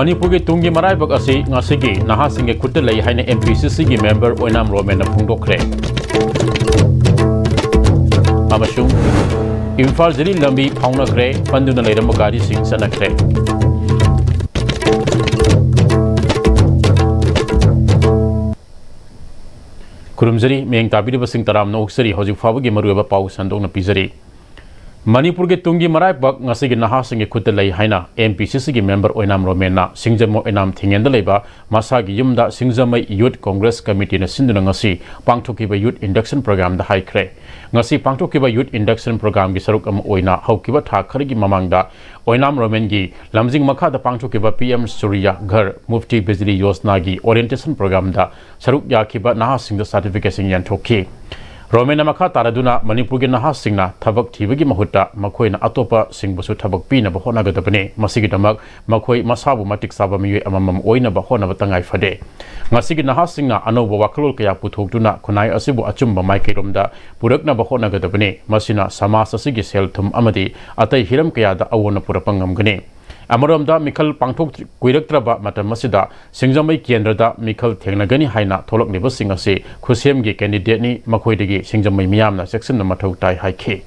Manipuri tungi marai bak asi ngasigi naha singe kutta lay haina MPCC gi member oinam romen na phungdokre amasung Imphal jari lambi phauna kre panduna leiram gari sing sanakre kurumjari meng tabiri basing taram no uksari hojik fabagi maruba pau sandong na pizari Manipur ke tungi marai bak ngasi gi naha singe kutta lay haina MPCC gi member oinam romena singjamo enam thingenda leiba masa gi yumda singjamai youth congress committee na sinduna ngasi pangthokiba youth induction program da haikre ngasi pangthokiba youth induction program gi saruk am oina haukiba tha kharigi mamangda oinam romen gi lamjing makha da pangthokiba Pm-Istv ghar mufti bijli yojna gi orientation program da saruk yakhiba naha singda certification yan thokhi Romena makha taraduna Manipur gi naha singna thabak thibagi mahutta makhoina atopa singbusu thabak pina ba hona gadabane masigi damak makhoi masabu matik saba miye amamam oina ba hona batangai fade ngasigi naha singna anoba waklol kaya puthokduna khunai asibu achumba maikiromda purakna ba hona gadabane masina samas asigi selthum amadi atai hiram kaya da awona purapangam gane Amaramda Mikhal Pangthok Kuiraktraba Matam Masida Singjamai Kendrada Mikhal Thengnagani Haina Tholok Niba Singase Khusem gi candidate ni Makhoidagi Singjamai Miyamna section na mathau tai haikhe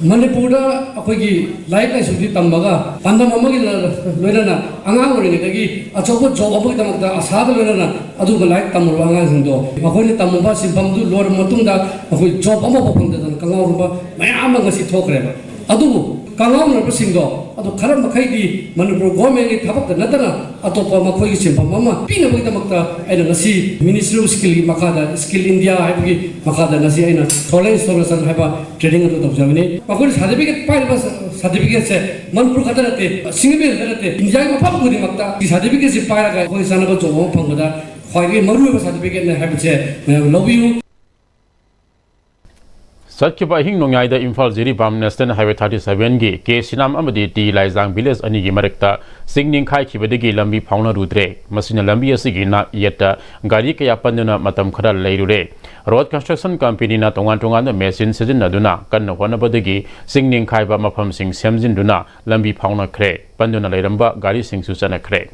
Manipura akogi laik lai sudi tambaga pandam amagi loirana angang oringe dagi achobo job abagi tamakta asada loirana adu laik tamur angang singdo makoi tamba simpamdu lor matungda akoi job amo bopangda kangawruba mayam ngasi thokraba adu Kangam Singdo, Ado Karam Makaidi, Manipur Government, Tabak, Natana, Atopa Makoi Simpa Mama, Pina Makta, and Nasi, Ministry of Skill Makada, Skill India, Happy Makada, Nasi, and Tolerance Solas and Haba, trading out of Germany. Makoi certificate, certificate, Manipur Katarate, Singapore, India Mapuri Makta, the certificate is Paraga, who is another Jomo Pangoda, Hoi Maru certificate and Habitat, love you. Satkiba hing nongyai da Imphal Jiri Bam National Highway 37 gi ke sinam amadi ti laizang village ani gi marekta singning khai khibadagi lambi phauna rudre masina lambi asigi na yeta gari kaya panduna matam khara leirure road construction company na tongan da machine season aduna kanna honabadagi singning khai ba mafam sing semjin duna lambi phauna khre panduna leiramba gari sing su chana khre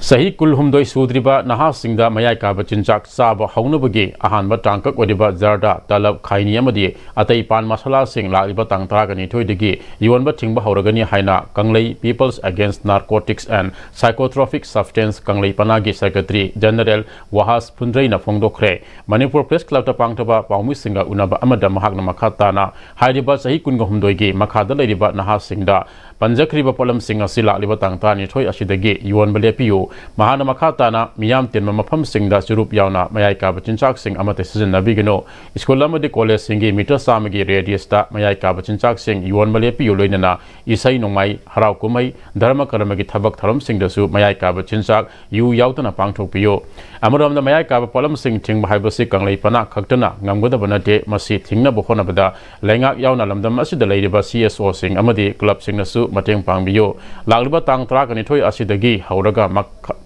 Sahi Kulhumdoi Sudriba Naha Singda Mayaka Bachinchak Saba Haunabagi Ahan Batangka Wadiba Zarda Talab Kaini Amadi Atai Pan Masala Sing Laliba Tangtragani Toidigi Yuan Bating Bahoragani Haina Kanglei Peoples Against Narcotics and Psychotropic Substance Kanglei Panagi Secretary General Wahas Pundraina Fongdokre Manipur Press Club Pangtaba Paumi Singa Unaba Amada Mahagna Makatana Haidiba Sahi Kungahumdoigi Makada Ladiba Naha Singda Panjakriba Polam Singa Sila Liba Tangtani Toy Ashidagi Yuan Balepiu Mahana Makatana Miyam Tinma Mapam Singda Surup Yauna Mayaka Bachinchak Sing Amate Season Nabigano Iskolamadi College Singi Meter Samagi Radius Ta Mayaka Bachinchak Sing Yuan Balepiu Loinana Isai Nomai Harau Kumai Dharma Karamagi Tabak Tharam Sing Dasu Mayaka Bachinchak Yu Yautana Pangtok Pio Amaram the Mayaka Polam Sing Ting Bahibasi Kanglei Pana Kaktana Ngamgoda Banate Masi Tingna Bohona Bada Lenga Yauna Lamdam Asida Ladiba CSO Sing Amadi Club Sing Nasu Mateng Pangbio Lagriba Tang Trakani Toy Asidagi Hauraga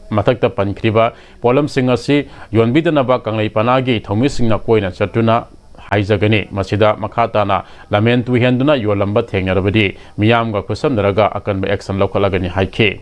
Matakta Pankriba Polam Singasi Yuanbidanaba Kanglei Panagi Thomi Singna Koina Chatuna Haizagani Masida Makatana Lament Wihenduna Yolamba Tengarabadi Miyamga Kusam Naraga Akan by Exxon Lokalagani Haike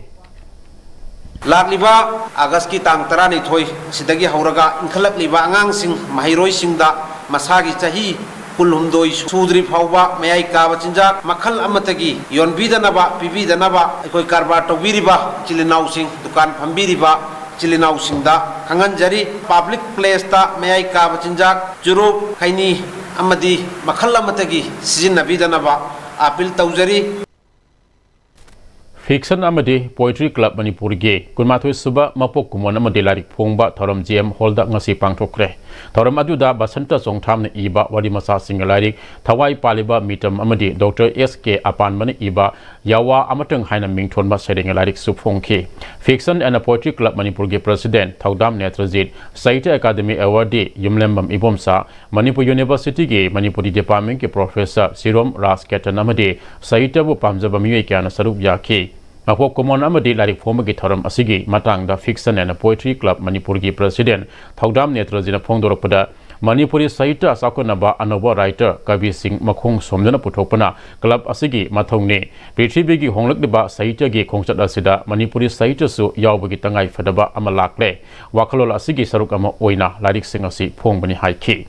Lagliba Agaski Tang Tarani Toy Sidagi Hauraga Inkalak Liba Angang Sing Mahiroi Singda Masagi Tahi Kulhumdoi Sudri Pauba Mayai Kaba Chinjak Makal Amatagi Yon Bidanaba Pibidanaba Ekoi Karba Tawiriba Chilinau Sing Dukan Pambiriba Chilinau Singda Kanganjari Public Place Ta Mayai Kaba Chinjak Jurub Kaini Amadi Makal Amatagi Sizin Nabidanaba Apil Tauzari Fiction Amadi Poetry Club Manipuri Ge Kunmathu Suba Mapok Kumon Amadi Larik Pongba Thoram GM Holda Ngasi Pangtokre Thoram Aduda Basanta Songtam Iba Wadi Masa Singalarik Thawai Paliba Mitam Amadi Dr. S.K. Apan Mani Iba Yawa Amatang Haina Mington Ba Sedingalarik Supongki Fiction and a Poetry Club Manipur Ge President Thaudam Netrajit Saite Academy Awardee Yumlembam Ibomsa Manipur University Ge Manipuri Department Ke Professor Sirom Ras Ketan Amadi Saite Bu Pamjaba Miye Kana Sarup Yaki Mapok Kumon Amadi Larik Fomagi Thoram Asigi Matang da Fiction and a Poetry Club Manipur Ge President Thaudam Netrajit Pongdoropada Manipuri Sahitya Sakonaba Anova Writer Kabi Singh Makhong Somdana Puthokpana Club Asigi Mathongni Prithibigi Honglakdiba Sahitya gi Khongchat asida Manipuri Sahitya su Yaubagi Tangai Fadaba ama lakle Wakhalol Asigi Saruk ama oina Lairik Singh asi Phongbani haiki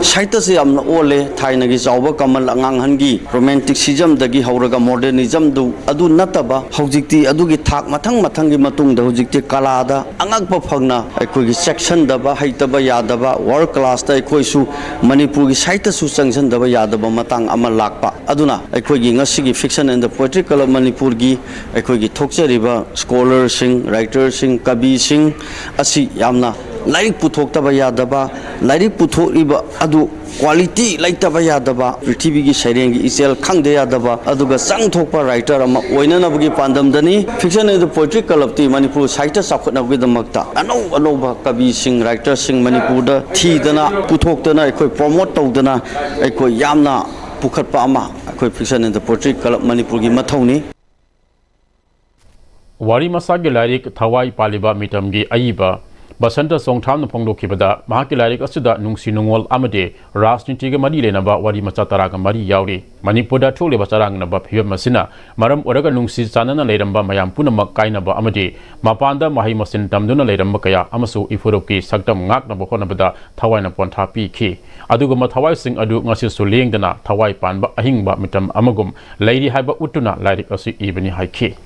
Saita se amna ole thaina gi jawba kamal angang hangi romanticism dagi hauraga modernism du adu nataba hojikti adu gi thak mathang gi matung da hojikti kala da angakpa phagna aikoi gi section daba haitaba yadaba world class da aikoi su manipur gi saita su changsan daba yadaba matang ama lakpa aduna aikoi gi ngasi gi fiction and the poetry club manipur gi aikoi gi thokchariba scholar sing writer sing kabi sing asi yamna Lairik puthokta yadaba lairik puthoriba adu quality laitaba yadaba prithibigi saireng isel khangde yadaba aduga sangthokpa writer ama oinanabagi pandamdani fiction and poetry club ti manipur saita sakhotnabagi damakta anova kabi sing writer sing manipur da thidana puthoktana ekoi promote tawdana ekoi yamna pukhatpa ama ekoi fiction and poetry club manipur gi mathawni Wari masagi lairik thawai paliba mitamgi aiba Basanta Songtham na Pongdokibada, Mahaki Asida Nungsi Nungol Amade, Rasnitiga Madile Naba, Wadi Machataraga Mari Yauri, Manipuda Tuli Basarang Naba Pia Masina, Maram Oraga Nungsi Sanana Ledamba Mayam Punama Kainaba Amade, Mapanda Mahimasin Tamduna Ledambakaya, Amasu Ifuroki, Sakdam Ngak Nabokonabada, Tawaina Ponta P. Aduga Matawai Sing Adu Ngasi Suling Dana, Tawai Panba Ahingba Mitam Amagum, Lady Haiba Utuna, Lairik Asi Ebony Haiki.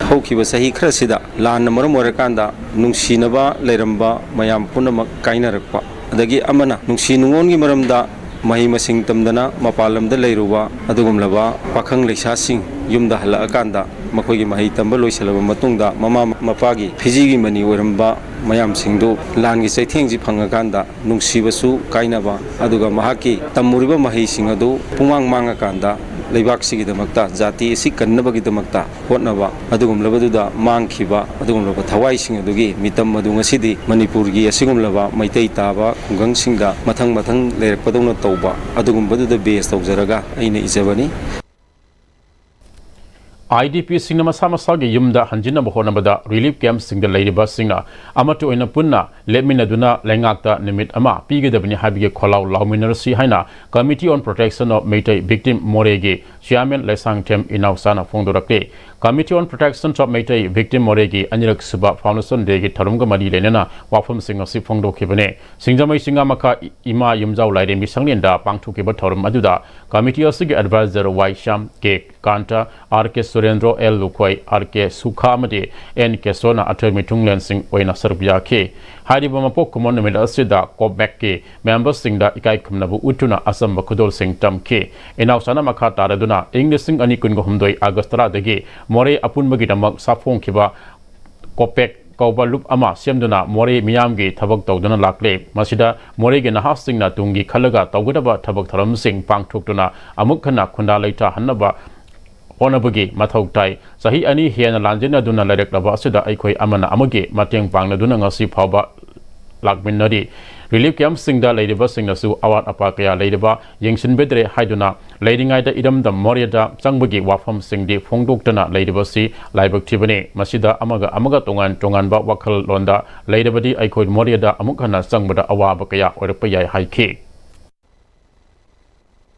Hokiba sahi khrasida lan maram warakanda nungsinaba leiramba mayam punamak kainarakpa adagi amana nungsinungongi maramda mahi masing tamdana mapalamda leiruwa adugumlaba pakhang leisasing yumda halakanda makhoi mahi tamba loisalaba matungda mama mapagi phijigi mani waramba mayam singdo lan gi chaithengji phangakanda nungsibasu kainaba aduga mahaki tamuriba mahi singadu pumang mangakanda Leibak sigi damakta jati si kannabagi damakta hotnaba adugumlabaduda mangkhiba adugumlaba thawai sing adugi mitam madunga sidi manipur gi asigumlaba maitai taba khungang singda mathang leirakpadona tauba adugumbaduda base tawjaraga aina ijabani IDP Sinama Samasagi Yumda Hanjina Bohonabada Relief Camp Sing the Lady Basinga Amatu in a Punna Leminaduna Langakta Nimit Ama Piga the Binihabige Kolau Lauminersi Haina Committee on Protection of Meitei Victim Moregi Chairman Lesang Tem Inausana Fondorake Committee on Protection of Meitei Victim Moregi Anirak Suba Foundation Degi Tarunga Madi Lenena Wafum Singer Sifondo Kibane Singamai Singamaka Ima Yumzau Lady Misanglinda Pangtu Kibatorum Maduda Committee of Sig Advisor Y Sham K Kanta RK Surendro L Lukwai RK Sukhamade N Kesona Attermitung Lansing Oina Serbia K Hadiba Mapok Monument Asida Kobek K Members Sing da Ikai Kumnabu Utuna Asam Bakudol Sing Tam K Inausana Makata Raduna English Sing Anikun Humdoi Agastara Degi More Apun Magitamak Safong Kiba Kopek Kauba Loop Ama Semduna More Miyamgi Tabak Tawduna Lakle Masida Moregi Nahasing na Tungi Kalaga Tawgudaba Tabak Taram Sing Pang Tuktuna Amukana Kunda Laita Hanaba Honabagi Mathautai Sahi Ani Hiana Lanjina Duna Ladek Lava Sida Aikoi Amana Amagi Mateng Pangna Duna Ngasi Paba Lakminadi Relief Camp Singda Lady Basing Nasu Awat Apakaya Ladeba Yingsin Bedre Haiduna Lady Ida Idam the Moriada Sangbagi Wafam Singdi Fongdoktana Lady Basi Laibak Tibane Masida Amaga Tongan Ba Wakal Londa Lady Badi Aikoi Moriada Amukana Sangbada Awabakaya or Payai Haiki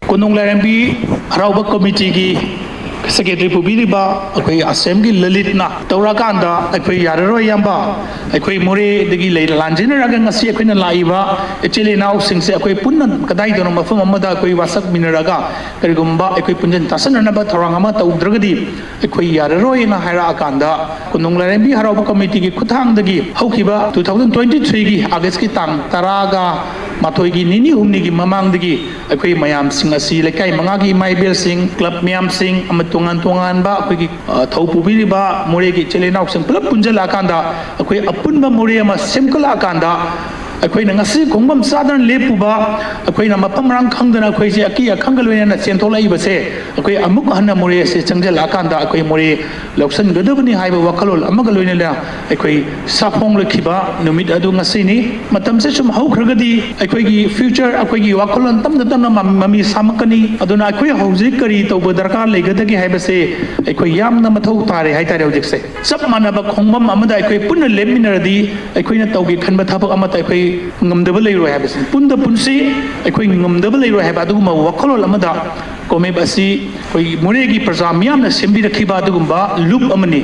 Kunung Larambi Arauba Committee Secretary Pubiriba, a Assembly Lalitna, Taurakanda, a Yarro Yamba, a More the Gilay Lanjina Ragan, a Siaquina Laiva, a Chile now sings a Punan, Kadaidon of Mamada, Wasak Minaraga, Perigumba, a Punjan Tasan and about Tarangamata Udragadi, a Yarro in a Harakanda, Kununglarambi Haraba Committee, Kutang the Gi, Hokiba, 2023, Agaskitang, Taraga, Matoigi, Nini Humnigi, Mamang the Gi, a Mayam Sing a Sea, like Mangagi, My Bill Sing, Club Miam Sing, Tungan ba akwai thopubiri ba moregi chele nauk sem pulap punjala kanda akwai apunba moria ma semkala kanda ꯑꯩꯈꯣꯏꯅ ꯉꯁꯤ ꯈꯣꯡꯕꯝ ꯆꯥꯗꯅ ꯂꯦꯞꯄꯨꯕ ꯑꯩꯈꯣꯏꯅ ꯃꯐꯝ ꯃꯔꯥꯡ ꯈꯪꯗꯅ ꯑꯩꯈꯣꯏꯁꯦ ꯑꯀꯤ ꯑꯈꯪꯒ ꯂꯣꯏꯅꯅ ꯆꯦꯟꯊꯣꯛꯂꯛꯏꯕꯁꯦ ꯑꯩꯈꯣꯏ ꯑꯃꯨꯛ ꯍꯟꯅ ꯃꯣꯔꯦ ꯑꯁꯤ ꯆꯪꯁꯤꯜꯂꯛꯑꯀꯥꯟꯗ ꯑꯩꯈꯣꯏ ꯃꯣꯔꯦ ꯂꯧꯁꯤꯟꯒꯗꯕꯅꯤ ꯍꯥꯏꯕ ꯋꯥꯈꯜꯂꯣꯟ ꯑꯃꯒ ꯂꯣꯏꯅꯅ ꯑꯩꯈꯣꯏ ꯁꯥꯐꯣꯡꯂꯛꯈꯤꯕ ꯅꯨꯃꯤꯠ ꯑꯗꯨ ꯉꯁꯤꯅꯤ ꯃꯇꯝꯁꯦ ꯁꯨꯝ ꯍꯧꯈ꯭ꯔꯒꯗꯤ ꯑꯩꯈꯣꯏꯒꯤ ꯐ꯭ꯌꯨꯆꯔ ꯑꯩꯈꯣꯏꯒꯤ ꯋꯥꯈꯜꯂꯣꯟ ꯇꯞꯅ ꯇꯞꯅ ꯃꯃꯤ ꯁꯥꯃꯛꯀꯅꯤ ꯑꯗꯨꯅ ꯑꯩꯈꯣꯏ ꯍꯧꯖꯤꯛ ꯀꯔꯤ ꯇꯧꯕ ꯗꯔꯀꯥꯔ ꯂꯩꯒꯗꯒꯦ ꯍꯥꯏꯕꯁꯦ ꯑꯩꯈꯣꯏ ꯌꯥꯝꯅ ꯃꯊꯧ ꯇꯥꯔꯦ ꯍꯥꯏꯇꯥꯔꯦ ꯍꯧꯖꯤꯛꯁꯦ ꯆꯞ ꯃꯥꯟꯅꯕ ꯈꯣꯡꯕꯝ ꯑꯃꯗ ꯑꯩꯈꯣꯏ ꯄꯨꯟꯅ ꯂꯦꯞꯃꯤꯟꯅꯔꯗꯤ ꯑꯩꯈꯣꯏꯅ ꯇꯧꯒꯦ ꯈꯟꯕ ꯊꯕꯛ ꯑꯃꯠꯇ ꯑꯩꯈꯣꯏ ꯉꯝꯗꯕ ꯂꯩꯔꯣꯏ ꯍꯥꯏꯕꯁꯤꯅꯤ ꯄꯨꯟꯗ ꯄꯨꯟꯁꯤ ꯑꯩꯈꯣꯏ ꯉꯝꯗꯕ ꯂꯩꯔꯣꯏ ꯍꯥꯏꯕ ꯑꯗꯨꯒꯨꯝꯕ ꯋꯥꯈꯜꯂꯣꯟ ꯑꯃꯗ ꯀꯣꯃꯦꯞ ꯑꯁꯤ ꯑꯩꯈꯣꯏ ꯃꯣꯔꯦꯒꯤ ꯄ꯭ꯔꯖꯥ ꯃꯤꯌꯥꯝꯅ ꯁꯦꯝꯕꯤꯔꯛꯈꯤꯕ ꯑꯗꯨꯒꯨꯝꯕ ꯂꯨꯞ ꯑꯃꯅꯤ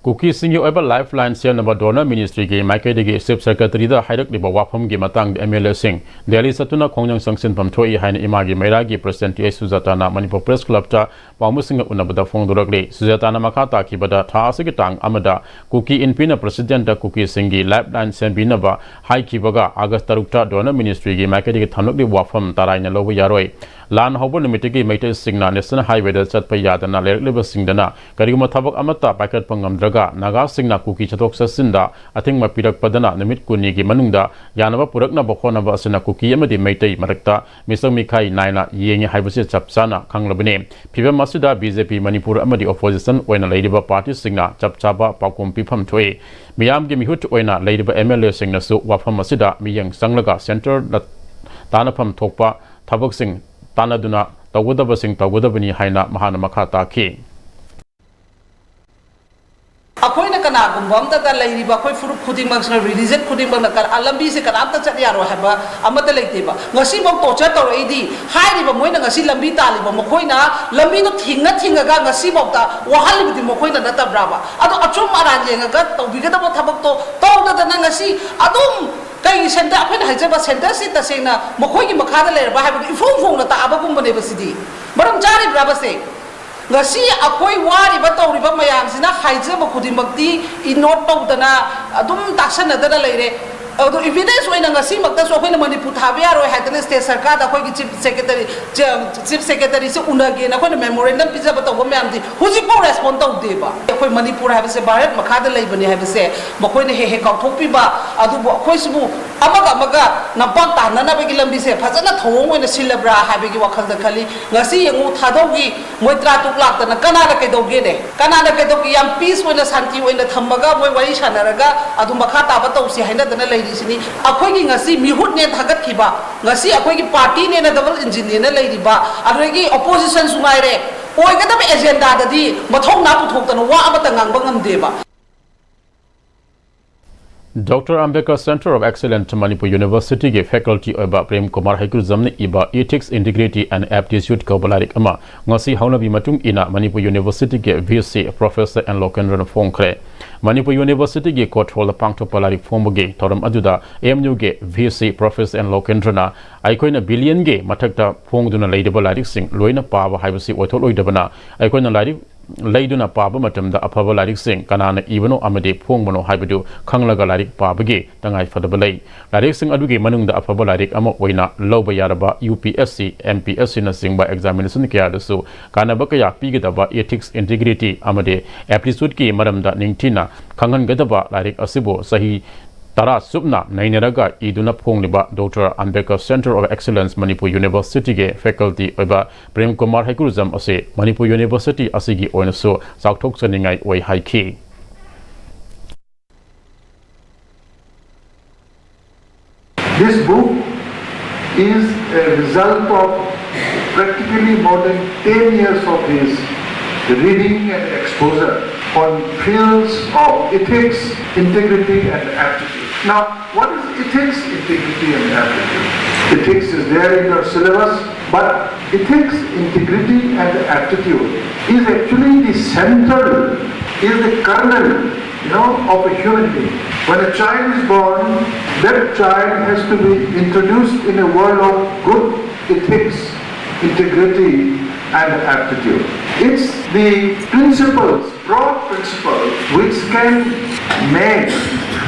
ꯀꯨꯀꯤꯁꯤꯡꯒꯤ ꯑꯣꯏꯕ ꯂꯥꯏꯐ ꯂꯥꯏꯟ ꯁꯦꯝꯅꯕ ꯗꯣꯅꯔ ꯃꯤꯅꯤꯁꯇ꯭ꯔꯤꯒꯤ ꯃꯥꯏꯀꯩꯗꯒꯤ ꯆꯤꯞ ꯁꯦꯀ꯭ꯔꯦꯇꯔꯤꯗ ꯍꯥꯏꯔꯛꯂꯤꯕ ꯋꯥꯐꯝꯒꯤ ꯃꯇꯥꯡꯗ ꯑꯦꯝ.ꯑꯦꯜ.ꯑꯦꯁꯤꯡ ꯗꯦꯜꯂꯤ ꯆꯠꯇꯨꯅ ꯈꯣꯡꯖꯪ ꯆꯪꯁꯤꯟꯐꯝ ꯊꯣꯛꯏ ꯍꯥꯏꯅ ꯏꯃꯥꯒꯤ ꯃꯩꯔꯥꯒꯤ ꯄ꯭ꯔꯁꯤꯗꯦꯟꯠ ꯇꯤ.ꯑꯩꯆ. ꯁꯨꯖꯥꯇꯥꯅ ꯃꯅꯤꯄꯨꯔ ꯄ꯭ꯔꯦꯁ ꯀ꯭ꯂꯕꯇ ꯄꯥꯎꯃꯤꯁꯤꯡꯒ ꯎꯅꯕꯗ ꯐꯣꯡꯗꯣꯔꯛꯂꯤ ꯁꯨꯖꯥꯇꯥꯅ ꯃꯈꯥ ꯇꯥꯈꯤꯕꯗ ꯊꯥ ꯑꯁꯤꯒꯤ ꯇꯥꯡ ꯑꯃꯗ ꯀꯨꯀꯤ ꯏꯟꯄꯤꯅ ꯄ꯭ꯔꯁꯤꯗꯦꯟꯠꯇ ꯀꯨꯀꯤꯁꯤꯡꯒꯤ ꯂꯥꯏꯐ ꯂꯥꯏꯟ ꯁꯦꯝꯕꯤꯅꯕ ꯍꯥꯏꯈꯤꯕꯒ ꯑꯥꯒꯁꯠ 6ꯇ ꯗꯣꯅꯔ ꯃꯤꯅꯤꯁꯇ꯭ꯔꯤꯒꯤ ꯃꯥꯏꯀꯩꯗꯒꯤ ꯊꯝꯂꯛꯂꯤꯕ ꯋꯥꯐꯝ ꯇꯔꯥꯏꯅ ꯂꯧꯕ ꯌꯥꯔꯣꯏ ꯂꯥꯟ ꯍꯧꯕ ꯅꯨꯃꯤꯠꯇꯒꯤ ꯃꯩꯇꯩꯁꯤꯡꯅ ꯅꯦꯁꯅꯦꯜ ꯍꯥꯏꯋꯦꯗ ꯆꯠꯄ ꯌꯥꯗꯅ ꯂꯩꯔꯛꯂꯤꯕꯁꯤꯡꯗꯅ ꯀꯔꯤꯒꯨꯝꯕ ꯊꯕꯛ ꯑꯃꯠꯇ ꯄꯥꯏꯈꯠꯄ ꯉꯝꯗ꯭ꯔꯒ ꯅꯥꯒꯥꯁꯤꯡꯅ ꯀꯨꯀꯤ ꯆꯠꯊꯣꯛ ꯆꯠꯁꯤꯟꯗ ꯑꯊꯤꯡꯕ ꯄꯤꯔꯛꯄꯗꯅ ꯅꯨꯃꯤꯠ 10ꯒꯤ ꯃꯅꯨꯡꯗ ꯌꯥꯅꯕ ꯄꯨꯔꯛꯅꯕ ꯍꯣꯠꯅꯕ ꯑꯁꯤꯅ ꯀꯨꯀꯤ ꯑꯃꯗꯤ ꯃꯩꯇꯩ ꯃꯔꯛꯇ ꯃꯤꯆꯪ ꯃꯤꯈꯥꯏ ꯅꯥꯏꯅ ꯌꯦꯡꯉꯤ ꯍꯥꯏꯕꯁꯤ ꯆꯞ ꯆꯥꯅ ꯈꯪꯂꯕꯅꯤ ꯐꯤꯚꯝ ꯑꯁꯤꯗ ꯕꯤ.ꯖꯦ.ꯄꯤ ꯃꯅꯤꯄꯨꯔ ꯑꯃꯗꯤ ꯑꯣꯄꯣꯖꯤꯁꯟ ꯑꯣꯏꯅ ꯂꯩꯔꯤꯕ ꯄꯥꯔꯇꯤꯁꯤꯡꯅ ꯆꯞ ꯆꯥꯕ ꯄꯥꯎꯈꯨꯝ ꯄꯤꯐꯝ ꯊꯣꯛꯏ ꯃꯤꯌꯥꯝꯒꯤ ꯃꯤꯍꯨꯠ ꯑꯣꯏꯅ ꯂꯩꯔꯤꯕ ꯑꯦꯝ.ꯑꯦꯜ.ꯑꯦꯁꯤꯡꯅꯁꯨ ꯋꯥꯐꯝ ꯑꯁꯤꯗ ꯃꯤꯠꯌꯦꯡ ꯆꯪꯂꯒ ꯁꯦꯟꯇꯔꯗ ꯇꯥꯟꯅꯐꯝ ꯊꯣꯛꯄ ꯊꯕꯛꯁꯤꯡ ꯇꯥꯟꯅꯗꯨꯅ ꯇꯧꯒꯗꯕꯁꯤꯡ ꯇꯧꯒꯗꯕꯅꯤ ꯍꯥꯏꯅ ꯃꯍꯥꯛꯅ ꯃꯈꯥ ꯇꯥꯈꯤ ꯑꯩꯈꯣꯏꯅ ꯀꯅꯥꯒꯨꯝꯕ ꯑꯃꯇꯗ ꯂꯩꯔꯤꯕ ꯑꯩꯈꯣꯏ ꯐꯨꯔꯨꯞ ꯈꯨꯗꯤꯡꯃꯛꯁꯤꯅ ꯔꯤꯂꯤꯖꯟ ꯈꯨꯗꯤꯡꯃꯛꯅ ꯂꯝꯕꯤꯁꯦ ꯀꯅꯥꯝꯇ ꯆꯠ ꯌꯥꯔꯣꯏ ꯍꯥꯏꯕ ꯑꯃꯠꯇ ꯂꯩꯇꯦꯕ ꯉꯁꯤꯐꯥꯎ ꯇꯣꯔꯆꯔ ꯇꯧꯔꯛꯏꯗꯤ ꯍꯥꯏꯔꯤꯕ ꯃꯣꯏꯅ ꯉꯁꯤ ꯂꯝꯕꯤ ꯇꯥꯜꯂꯤꯕ ꯃꯈꯣꯏꯅ ꯂꯝꯕꯤꯗꯣ ꯊꯤꯡꯉꯒ ꯉꯁꯤꯐꯥꯎꯗ ꯋꯥꯍꯜꯂꯤꯕꯗꯤ ꯃꯈꯣꯏꯅ ꯅꯠꯇꯕ꯭ꯔꯥꯕ ꯑꯗꯣ ꯑꯆꯨꯝ ꯑꯔꯥꯟ ꯌꯦꯡꯉꯒ ꯇꯧꯕꯤꯒꯗꯕ ꯊꯕꯛꯇꯣ ꯇꯧꯗꯗꯅ ꯉꯁꯤ ꯑꯗꯨꯝ ꯀꯩ ꯁꯦꯟꯇꯔ ꯑꯩꯈꯣꯏꯅ ꯍꯥꯏꯖꯕ ꯁꯦꯟꯇꯔꯁꯤ ꯇꯁꯦꯡꯅ ꯃꯈꯣꯏꯒꯤ ꯃꯈꯥꯗ ꯂꯩꯔꯕ ꯍꯥꯏꯕꯗꯨ ꯏꯐꯣꯡ ꯐꯣꯡꯅ ꯇꯥꯛꯑꯕꯒꯨꯝꯕꯅꯦꯕ ꯁꯤꯗꯤ ꯃꯔꯝ ꯆꯥꯔꯤꯕ꯭ꯔꯥꯕꯁꯦ ngasi akoi wari ba tawriba mayamsina haijaba khudimakti inot tawdana adum taksanadana leire adu evidence oina ngasi makta so akoina manipur thabe yaro haidana state sarkar da akoi chief secretary se unage na akoina memorandum pijaba tawba mayamdi huji po respond tawdeba akoi manipur haibase bharat makhada leibani haibase makoina he kauthokpiba adu akoi sibu amaga napak tanana bagi lambi se phajana thong oina silabra haibagi wakhalda khali ngasi yengu thadogi moitra tuklak dana kanada kaidoge ne kanada kaidogi yam peace oina shanti oina thammaga moi wari sanaraga adu makha taba tawsi haina dana leiri अखोगी ngasi mihut ne thagat khiba ngasi अखोगी party ne na double engine ne leiriba अखोगी opposition sungaire oigadam agenda dadi mathong na puthokdana wa amata ngangbang ngamdeba Dr. Ambedkar Center of Excellence Manipur University के faculty ओइबा Prem Kumar हाइकुर जमने इबा ethics integrity and aptitude कबलारिक अमा ngasi haunabी मटुंग इना Manipur University के VC Professor and Lokendra फोंखरे Manipur University के control pangto palarik फोंबगे theorem अदुदा AMU के VC Professor and Lokendra ना आइकोइना billion के मथक्ता फोंगदुना लेइदबा लारिक सिंग लोइना पावा हाइबसी ओथोल ओइदबना आइकोइना लारिक लेइदुना पाबा मतमदा अफबा लारिक सिंग कनाना इबनो अमदे फोंगबनो हाइबदु खंगलगा लारिक पाबगे तंगाइ फदबा लै लारिक सिंग अदुगे मनुंगदा अफबा लारिक अमा ओइना लौबा यारबा UPSC MPSC ना सिंगबा एग्जामिनेशन कयादसु कानाबा कया पीगदबा ethics integrity अमदे aptitude की मरमदा निंगथिना खंगनगदबा लारिक असिबो सही तरा सुबना नैनरगा इदुना फोंगलिबा doctor Ambedkar centre of excellence Manipur university के फैकल्टी ओइबा प्रेम कुमार हाइकुरजम असे मणिपुर यूनिवर्सिटी असिगी ओइनसो चाउथोक चनिंगाई ओइ हाइखी This book is a result of practically more than 10 years of his reading and exposure on fields of ethics, integrity and aptitude. Now, what is ethics, integrity and aptitude? Ethics is there in your syllabus, but ethics, integrity and aptitude is actually the central, is the kernel, of a human being. When a child is born, that child has to be introduced in a world of good ethics, integrity and aptitude. It's the principles, broad principles, which can make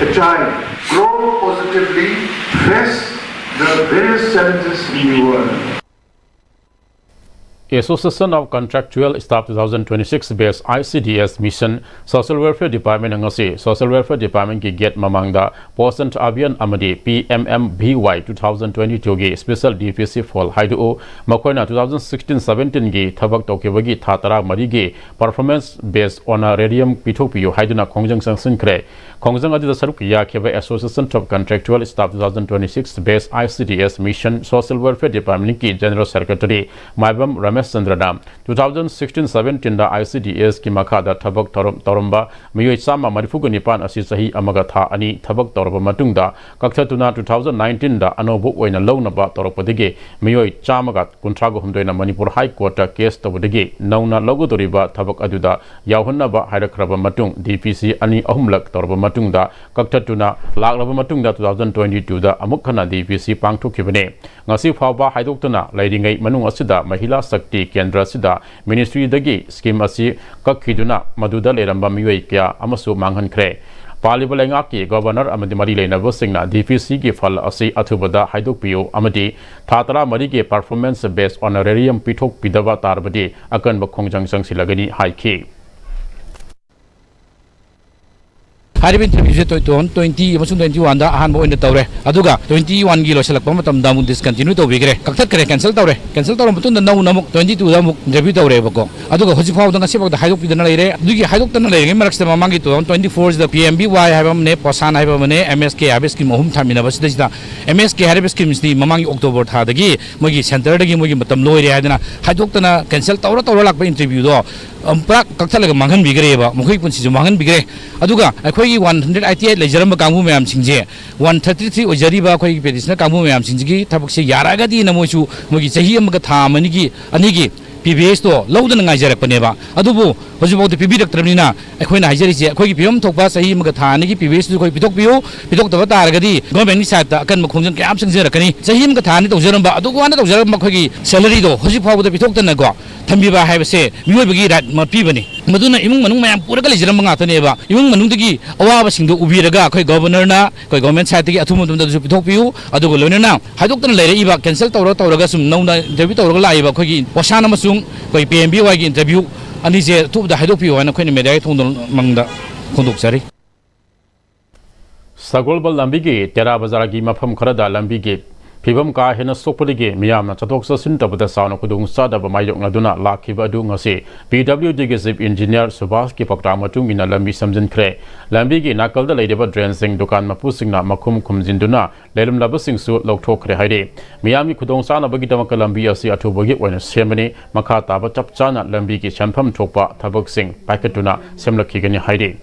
a child grow positively, face the various challenges in the world. Association of Contractual Staff 2026 based ICDS Mission Social Welfare Department ngasi Social Welfare Department ki gate mamangda Post Avian Amadi PMM-BY 2022 gi Special DPC Fall Haidu Makoina 2016-17 gi Thabak Tokibagi Tatara Marigi Performance Based Honorarium Pitopio Haiduna Kongjang Sanction Kre Kongjang Adi Saruk Yakeva Association of Contractual Staff 2026 based ICDS Mission Social Welfare Department ki General Secretary Maibam Ramesh Sandradam 2016-17 da ICDS ki makada thabak toromba miyoi sama marifuga nipan asi sahi amaga tha ani thabak torba matungda kakthatuna 2019 da anobu oina lownaba toropodege miyoi chamaga kuntrago humdoina Manipur High Court case tobodege nauna logodoriba thabak aduda yawhannaba haidakraba matung DPC ani ahumlak torba matungda kakthatuna laglaba matungda 2022 da amukhana DPC pangthokibane ngasi phawba haidoktuna lairingai manung asida mahila Kendra Sida Ministry dagi scheme asi kakhiduna maduda leramba miwei kya amasu manghan khre Palibalenga ki governor amadi mari lena bosingna DPC ki fal asi athubada haidokpiyo amadi thatara mari ke performance based honorarium pithok pidaba tarbadi akan bakhongjang sangsilagani haiki Haribin interview to 20 amasung 21 da ahan mo in the tawre aduga 21 gi lo selak pamatam da mun discontinue to bigre kaktat kare cancel tawre mutun da namuk 22 da muk debut tawre bako aduga hoji faw da ngasibak da haidok pidana leire adugi haidok tan leire maraksta mamangi to 24 da PMBY habam ne posan habam ne MSK habeski mohum thamina basida MSK habeski misni mamangi October tha dagi mogi center dagi mogi matam loire hadana haidok tan cancel tawra lakba interview do ampra kakthalaga manghan bigre ba mukhi punsi ju manghan bigre aduga akhoi 188 lejaram kamu mayam singje 133 ojariba khoi petition kamu mayam singji thabak se yaraga di namochu mogi chahi amga tha manigi anigi PBS to lawdan ngai jarak paneba adubu hojibo de PB doctornina akhoi na hajari je akhoi pm thokba chahi amga tha anigi PBS to khoi pitok piu pitok ta taragadi government ni side ta akan makhongjang kyam singjerakani chahi amga tha ni tawjaramba adugu wana tawjaramba khoi salary do hoji fabu de pitok ta na go thambiba haibase miyoibagi rat ma pibani maduna imung manung mayam pura kali jiram nga taneba imung manung dagi awaba singdo ubiraga khoi governor na khoi government side dagi athum dum da su pithok piu adugo loina haidok tan leire iba cancel tawraga sum nauna interview tawraga laiba khoi wasana masung khoi PMBY gi interview ani je tu da haidok piu ana khoi ni media thondol mangda khondok sari Sagolbal Lambigi Tera Bazaragi Mafam Karada Lambigi Pibam ka hena sokpodigi miyamna chatok sasin tabada sauna kudung sadaba mayok ngaduna lakhiba du ngase PWD ge zip engineer Subhas ki pakta matung ina lambi samjin khre lambi gi nakal da leideba drain sing dukan mapu singna makhum khumjinduna lerum laba sing su lokthok khre haide miyami kudung sana bagi tamaka lambi asi athubogi oina semani makha taba chapchana lambi gi champham thokpa thabak sing paiketuna semlakhi gani haide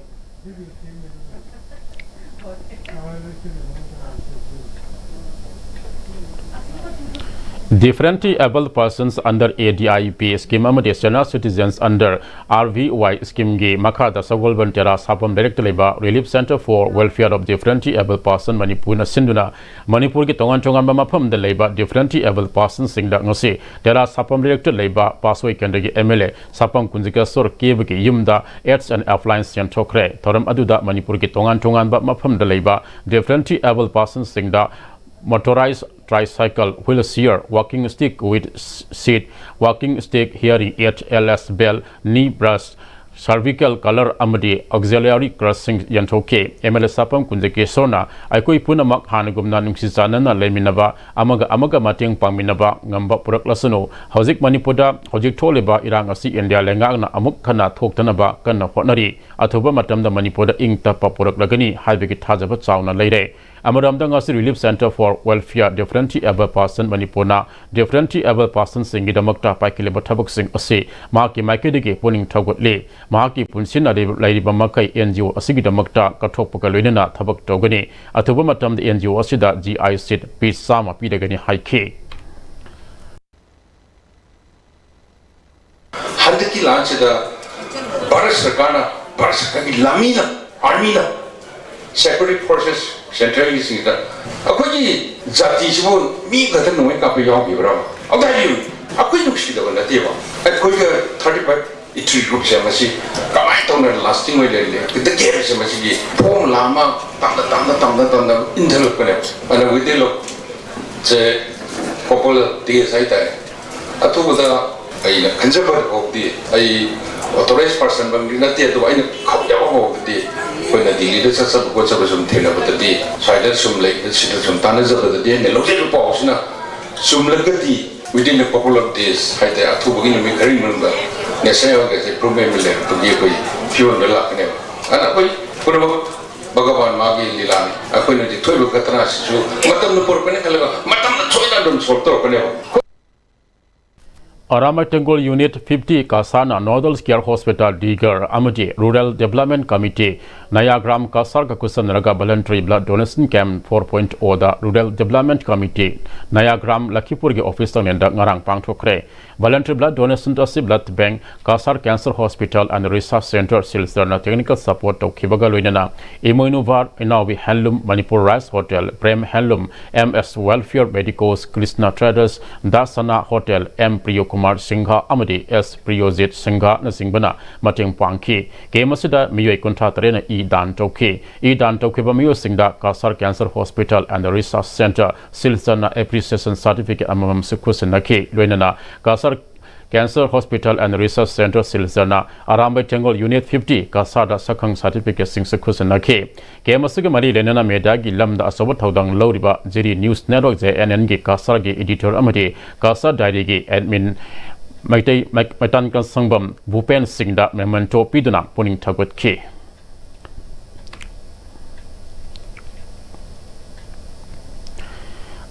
Differently able persons under ADIP scheme amadi senior citizens under RVY scheme gi makada Sagolban Tera Sapam Director Leba Relief Center for Welfare of Differently Able Person Manipur na sinduna Manipur gi tongan mapam de leba differently able persons singda ngasi Tera Sapam Director Leba Pasoi Kendagi MLA Sapam Kunjika Sor Keb gi yumda Aids and Appliance Center kre thoram aduda Manipur gi tongan ba mapam de leba differently able persons singda motorized tricycle, wheelchair, walking stick with seat, walking stick, hearing aid, LS bell, knee brace, cervical color amadi auxiliary crossing yantoke MLS sapam kunjake sona aikoi punamak hanagumna nungsisana leminaba amaga mateng pangminaba ngamba puraklasano hojik manipoda hojik tholeba irang asi India lengakna amuk khana thoktanaba kanna hotnari athoba matamda manipoda ingta papuraklagani haibegi thajaba chauna leire Amaramda ngasi Relief Center for Welfare Differently Able Person Manipurna Differently Able Person singidamakta paikileba thabak sing ase mahaki maikidigi puning thagotle mahaki punsina lairiba makai NGO asigidamakta kathokpaka loinana thabak togani athuba matamda NGO asida GI seat pisama pidagani haike handiki lanchida Bharat Sarkargi lamina armina separate forces centrally singda akoi jati sibo mi gatan noi ka pe yaw bibra agari akoi nukshi da wala teba akoi 35 itri group se masi kamai tona lasting way le the care se masi gi pom lama tamda intel ko ne ana widelo je popol de sai ta atu da ꯑꯩꯅ ꯈꯟꯖꯕ ꯐꯥꯎꯗꯤ ꯑꯩ authorise percent ꯕꯪꯗꯤ ꯅꯠꯇꯦ ꯑꯗꯨꯕꯨ ꯑꯩꯅ ꯈꯪꯖꯕ ꯐꯥꯎꯗꯗꯤ ꯑꯩꯈꯣꯏꯅ ꯗꯤꯜꯂꯤꯗ ꯆꯠꯆꯕ ꯈꯣꯠꯆꯕ ꯁꯨꯝ ꯊꯦꯡꯅꯕꯗꯗꯤ ꯁ꯭ꯋꯥꯏꯗ ꯁꯨꯝ ꯂꯩ ꯁꯤꯗ ꯁꯨꯝ ꯇꯥꯟꯅꯖꯕꯗꯗꯤ ꯑꯩꯅ ꯂꯧꯖꯔꯤꯕ ꯄꯥꯎꯁꯤꯅ ꯆꯨꯝꯂꯒꯗꯤ within a couple of days ꯍꯥꯏꯇꯥꯔꯦ ꯑꯊꯨꯕꯒꯤ ꯅꯨꯃꯤꯠ ꯈꯔꯒꯤ ꯃꯅꯨꯡꯗ ꯅꯦꯁꯅꯦꯜ ꯍꯦꯜꯊ ꯏꯝꯄ꯭ꯔꯨꯚꯃꯦꯟ ꯂꯩꯔꯛꯄꯒꯤ ꯑꯩꯈꯣꯏ ꯐꯤꯕꯝꯗ ꯂꯥꯛꯀꯅꯦꯕ ꯑꯗꯨꯅ ꯑꯩꯈꯣꯏ ꯄꯨꯝꯅꯃꯛ ꯚꯒꯋꯥꯟ ꯃꯥꯒꯤ ꯂꯤꯂꯥꯅꯤ ꯑꯩꯈꯣꯏꯅꯗꯤ ꯊꯣꯛꯏꯕ ꯈꯇꯅꯥꯁꯤꯁꯨ ꯃꯇꯝꯅ ꯄꯨꯔꯛꯀꯅꯤ ꯈꯜꯂꯒ ꯃꯇꯝꯅ ꯁꯣꯏꯗꯅ ꯑꯗꯨꯝ solve ꯇꯧꯔꯛꯀꯅꯦꯕ Aramai Tengol Unit 50 Kasana Nodal Care Hospital Digar Amadi Rural Development Committee Nayagram Kasar Kakusan Raga Voluntary Blood Donation Camp 4.0 da Rural Development Committee Nayagram Lakipurgi Officer Nenda Ngarang Pangthokre Voluntary Blood Donation to Blood Bank Kasar Cancer Hospital and Research Center Silsarna Technical Support to Kibaga Luinana Imoinuvar Inawi Handloom Manipur Rice Hotel Prem Handloom MS Welfare Medicos Krishna Traders Dasana Hotel M Priyo Kumar Singha Amadi S Priyojit Singha na Singbana Mating Pangki Kemasida Miyoi Kunta Tarena E Dan Toki E Dan Toki Bamiyo Singda Kasar Cancer Hospital and the Research Center Silsana Appreciation Certificate Amam Sukusinaki Luinana Kasar Cancer Hospital and Research Center Silsana Arambai Tengol Unit 50 Kasada Sakang Certificate Sing Sukusinaki Kemasiga Mari Lenana Medagi Lamda Asabat Haudang Loriba Jiri News Network JNN Gi Kasar Gi Editor Amadi Kasar Diary Gi Admin Maitan Sangbam Bhupen Singda Memento Piduna Puning Tagut Ki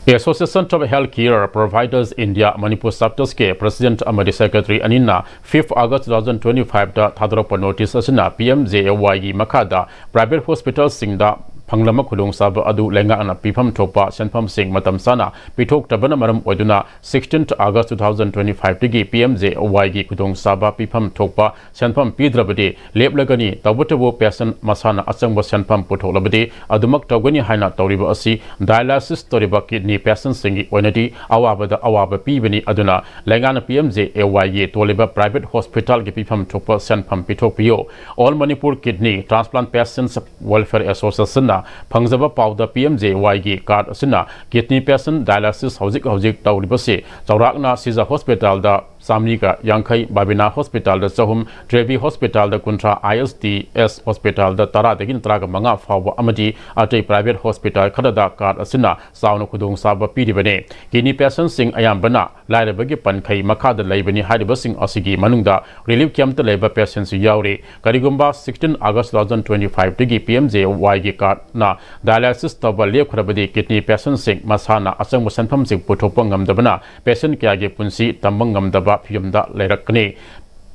The Association of Healthcare Providers India Manipur Chapters ke President Amadi Secretary Anina 5th August 2025 da Thadropa Notice Asina PMJAY gi Makada Private Hospital Singda Panglama Khulung Saba Adu Lenga Ana Pifam Thopa Senpam Sing Matam Sana Pitok Tabana Maram Oduna 16th August 2025 Tigi PMJAY gi Khulung Saba Pifam Thopa Senpam Pidrabadi Leplagani Tawutabu Person Masana Asangba Senpam Putolabadi Adumak Tawgani Haina Tawriba Asi Dialysis Toriba Kidney Patients Singi Onadi Awabada Awaba Pibani Aduna Lengana PMJAY gi Toliba Private Hospital gi Pifam Thopa Senpam Pitopio All Manipur Kidney Transplant Patients Welfare Association Pangzaba Powder PMJAY gi card asina kidney patient dialysis Hauzik Tauribasi Chaurakna Siza Hospital da Samnika Yankai Babina Hospital da Sahum Trevi Hospital da Kuntra ISDS Hospital da Tara Degin Traga Manga Fawa Amadi Ate Private Hospital Kadada card asina Sauna Kudung Saba Pidibane Kidney patient Sing Ayambana Laida Bagi Pankai Makada Laibani Hadibasing Asigi Manungda Relief Camp the Labor Patients Yauri Karigumba 16 August 2025 Digi PMJAY gi card na dialysis taba lep khrabadi kidney patient sing masana asang musanpham sing puthopang ngamdabana patient kya ge punsi tambang ngamdaba phiyumda leirakni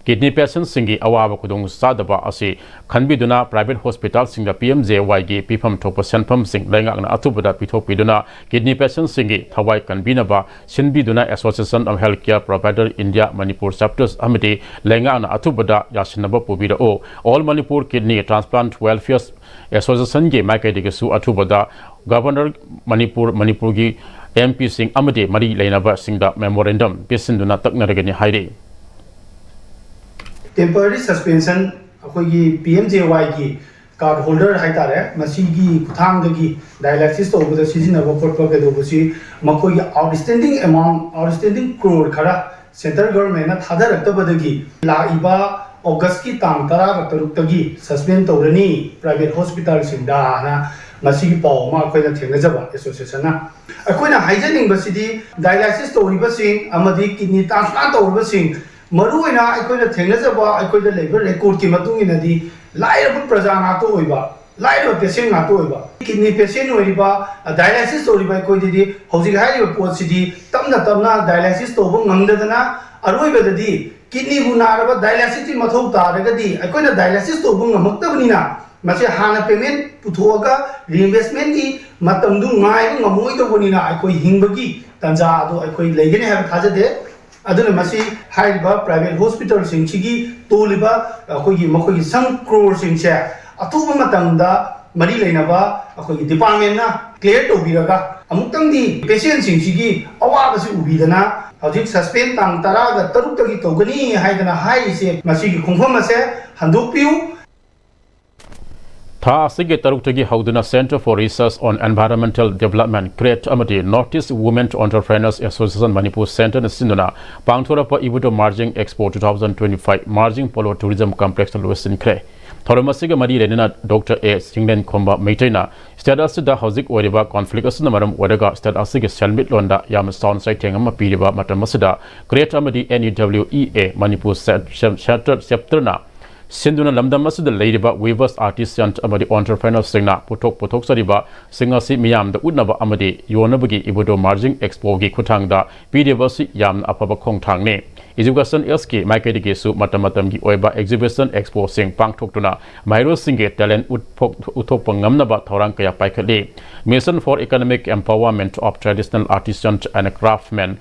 kidney patient singi awaba kudung sadaba asi khanbiduna private hospital singa PMJAY gi pifam thopa senpham sing lengakna athubada pithopiduna kidney patient singi thawai kanbinaba sinbiduna Association of Healthcare Provider India Manipur Chapters amiti lengakna athubada yasinaba pubida o All Manipur Kidney Transplant Welfare Association ge Maikadi Su Athubada Governor Manipur gi MP Singh Amade Mari Lainaba Singda Memorandum Pisinduna Taknaragani Haide Temporary suspension अखोगी PMJAY की card holder हाइतारे मसीगी कुथांगदगी dialysis तौबदा सिजिनबा खोटपा केदोबसी मखोगी आउटस्टैंडिंग अमाउंट आउटस्टैंडिंग क्रोर खरा सेंट्रल गवर्नमेंट ना थादरक्तबदगी लाइबा अगस्त की तांग 13 तगी सस्पेंड तौरनी प्राइवेट हॉस्पिटल सिंदा ना मसीगी पाव मा अखोइना थेंगजबा एसोसिएशन ना अखोइना हाइजनिंग बसिदी डायलिसिस तौरिबसिंग अमदी किडनी ट्रांसप्लांट तौरिबसिंग मरुइना अखोइना थेंगजबा अखोइदा लेबर रेकॉर्ड की मतुंगिनदी लाइरब प्रजा नातो ओइबा लाइरब पेशेंट नातो ओइबा किडनी पेशेंट ओइबा डायलिसिस तौरिबा अखोइदी हौजिक हाइरिबा पोटसिदी तमना डायलिसिस तौबो ngangdadana अरोइबददी किडनी बुनारबा डायलिसिस की मथौ तारगदी अखोइना डायलिसिस तौबो ngamaktabnina मसे हाना पेमेंट पुथोगा रिइन्वेस्टमेंट की मतमदु ngai ngamoidobnina अखोइ हिंबगी तंजा अदो अखोइ लेगने है थाजदे अदुना मसी हाइबा प्राइवेट हॉस्पिटल सिंगसिगी तोलिबा अखोगी मखोगी सम क्रोर सिंगसे अथुबा मतंदा मरी लेनबा अखोगी डिपार्टमेंट ना क्लियर तोबिरगा अमुक्तंदी पेशेंट सिंगसिगी अवाबसि उबिदना हजिक सस्पेंड तांग 13 तगी तोगनी हाइदना हाइसे मसीगी खुंफम मसे हंदोकपियु Tha asige taruk hauduna Center for Research on Environmental Development create amadi Northeast Women Entrepreneurs Association Manipur Center na sinduna pangthora pa ibudo Margin Expo 2025 Margin Polo Tourism Complex Lusin Kre Thoramasiga Madi Renina Dr. A. Singlen Komba Maitena status da Hauzik Wariba conflict asuna maram wadaga status asige Selmit Londa Yam Sound Site Tengama Piriba Matamasida create amadi NEWEA Manipur Center Septerna Sinduna Lamdam Masud the Ladyba Weavers Artisan Amadi Entrepreneur Singna Potok Sariba Singer Si Miam the Udnaba Amadi Yonabagi Ibudo Margin Expo Gi Kutangda Pidivasi Yam Apaba Kong Tangne Education Elski Maikadigi Su Matamatam Gi Oeba Exhibition Expo Sing Pang Toktuna Mairo Singe Talent Utopangamnaba Torankaya Paikali Mission for Economic Empowerment of Traditional Artisans and Craftsmen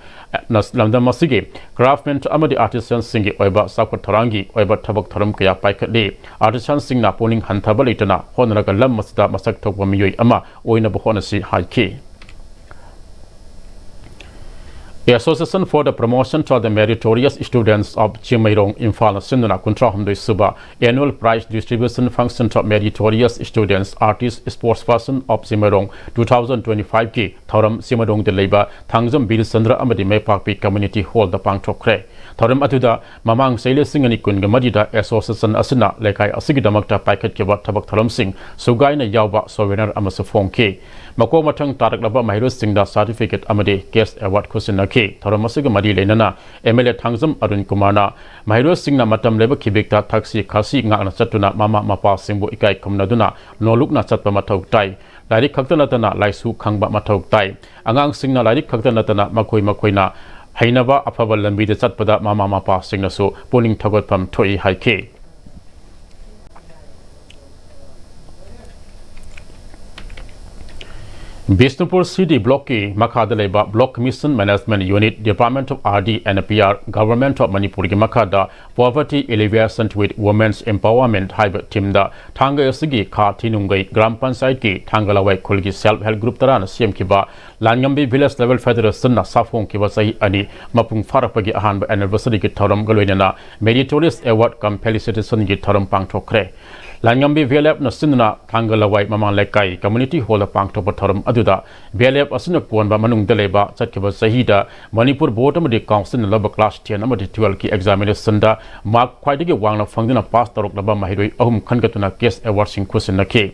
Lamdam Masigi Craftsmen Amadi Artisans Singi Oeba Sakot Torangi Oeba Tabak Toram Kaya Paikali Artisans Sing Naponing Hantabalitana Honoraga Lam Masda Masak Tokwa Ama Oina Bohonasi Haiki The Association for the Promotion of the Meritorious Students of Chimairong Infal Sinduna Kuntra Humdui Suba Annual Prize Distribution Function of Meritorious Students Artist Sportsperson of Chimairong 2025 Ki Thoram Chimairong de Labor Thangzam Bil Sandra Amadi Mepakpi Community Hall the Pangtokre Thoram Atuda Mamang Sailor Singani Kungamadida Association Asina Lekai Asigidamakta Paket Kibat Tabak Thoram Singh Sugaina Yauba Sovereign Amasafong Ki Mako Matang Tarak Laba Mahiro Singh da Certificate Amadi Guest Award Kusina Ki Thoramasiga Madi Lenana MLA Thangzam Arun Kumana Mahiro Singh na Matam Leba Kibikta Taxi Kasi Ngana Satuna Mama Mapa Simbu Ikai Kumnaduna Nolukna Satpa Matok Tai Larik Kaktanatana Laisu Kangba Matok Tai Angang Singh na Larik Kaktanatana Makoina Hainaba Afaba Lambi de Satpada Mama Mapa Singh na so Puning Tagotpam Toi Haike Bisnupur City Block Ki Makhada Leba Block Mission Management Unit Department of RD and PR Government of Manipur Ki Makhada Poverty Alleviation with Women's Empowerment Hybrid Team da Thanga Yasigi Ka Tinungai Gram Pansayat Ki Thangalawai Kulgi Self Help Group Tarana CM Kiba Langambi Village Level Federation na Safong Kiba Sahi Ani Mapung Farapagi Ahan Anniversary Ki Thoram Galoinana Meritorious Award Kam Felicitation Ki Thoram Pangtokre Langambi VLF na Sinna Thangalawai Mamang Lekai Community Hall Pangtok Thoram Aduda VLF Asuna Puanba Manung Deleba Satkiba Sahida Manipur Board Amadi Council Laba Class 10 Amadi 12 Ki Examination da Mark Kwaidigi Wangna Fangina Past Tarok Laba Mahiroi Ahum Kangatuna Case Award Sing Kusina Ki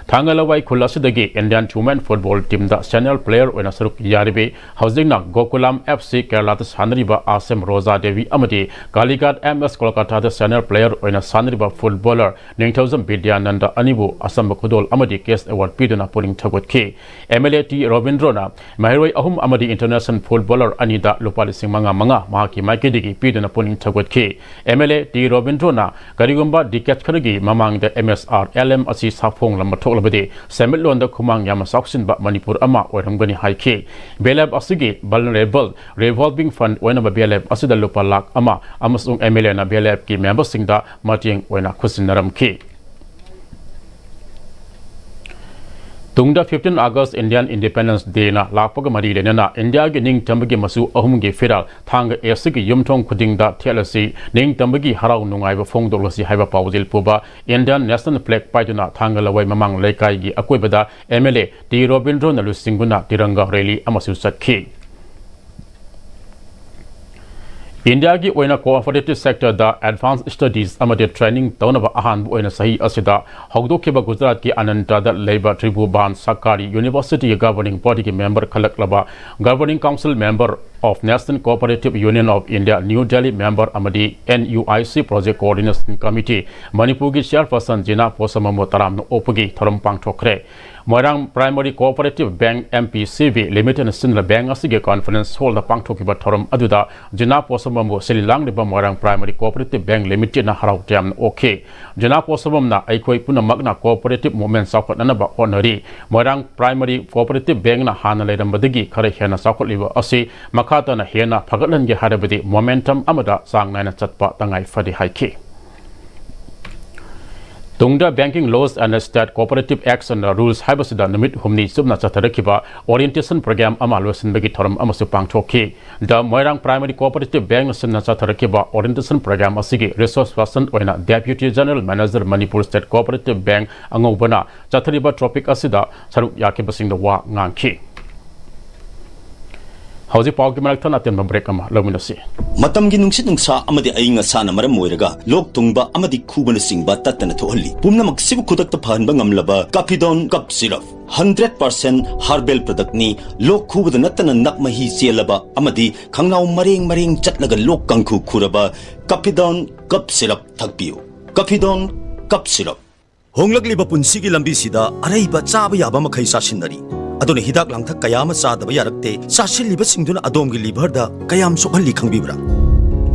Thangalawai Kulasidagi Indian Women Football Team da Channel Player Wena Saruk Yaribe Housing na Gokulam FC Kerala Sanriba Asem Rosa Devi Amadi Kaligat MS Kolkata da Channel Player Wena Sanriba Footballer 9000 Bidyananda Anibu Asam Kudol Amadi Case Award Piduna Polling Tagot K MLA T Robindrona Mahiroi Ahum Amadi International Footballer Anida Lupali Sing Manga Mahaki Maikidigi Piduna Polling Tagot K MLA T Robindrona Garigumba Dikat Kanagi Mamang the MSR LM Asi Safong Lamatok Labade Samit Londa Kumang Yamasaksin Ba Manipur Ama Warangani High K Belab Asigi Vulnerable Revolving Fund Wenaba Belab Asida Lupalak Ama Amasung MLA na Belab Ki Member Singda Mating Wena Kusinaram K Tungda 15 August Indian Independence Day na Lakpaga Mari Lenana India gi ning tambagi masu ahum gi federal thang esigi yumthong khuding da thelasi ning tambagi harau nungai ba phongdolasi haiba pawjil puba Indian National Flag paituna thangalawai mamang lekai gi akoibada MLA T Robindro Nalu Singuna Tiranga Rally amasu sakhi India ki oina cooperative sector da advanced studies amade training taunaba ahan bu oina sahi asida hogdokiba Gujarat ki Ananta da Labor Tribu Ban Sakari University governing body ki member khalaklaba governing council member of National Cooperative Union of India New Delhi member amadi NUIC project coordination committee Manipur ki chairperson Jina Posamamo Taram no opagi thoram pangthokre Moirang Primary Cooperative Bank Pm-Istv Limited Sinla Bank Asige Conference Hall the Pangtokiba Thoram Aduda Jina Posamamo Sililang Liba Moirang Primary Cooperative Bank Limited na Harau Jam okay Jina Posamam na Aikoi Puna Magna Cooperative Movement Sakot Nanaba Honori Moirang Primary Cooperative Bank na Hana Ledam Badigi Kare Hena Sakot Liba Asi Makata na Hena Pagatan Ge Harabadi Momentum Amada Sang Nana Chatpa Tangai Fadi Haiki Tungda Banking Laws and State Cooperative Acts and Rules Habasida Namit Humni Subna Chatarakiba Orientation Program Amalusin Bagi Toram Amasupang Choki. The Moirang Primary Cooperative Bank Sunna Chatarakiba Orientation Program Asigi Resource Person Oina Deputy General Manager Manipuri State Cooperative Bank Angobana Chatariba Tropic Asida Saruk Yakibasing the Wa Nganki. How's it Pog Malton at the Mabrekama Luminasi? Matam Ginungsit Nungsa Amadi Ainga Sana Maramoiraga, Lok Tungba Amadi Kuban Singba Tatana Toli, Pumna Maxibu Kudak the Panbangam Laba, Capidon Cup Syrup, 100% Harbel product ni, Lok Kuba the Natana Nakmahi Sielaba, Amadi, Kangau Maring Chatlaga Lok Kanku Kuraba, Capidon Cup Syrup Tagpio, Capidon Cup Syrup. Honglak Libapun Sigi Lambisida, Araiba Chabaya Makai Sashinari. Adoni hidak lang thak kayam sa da bayarakte sa silliba singduna adom gi liver da kayam sokhali khangbibra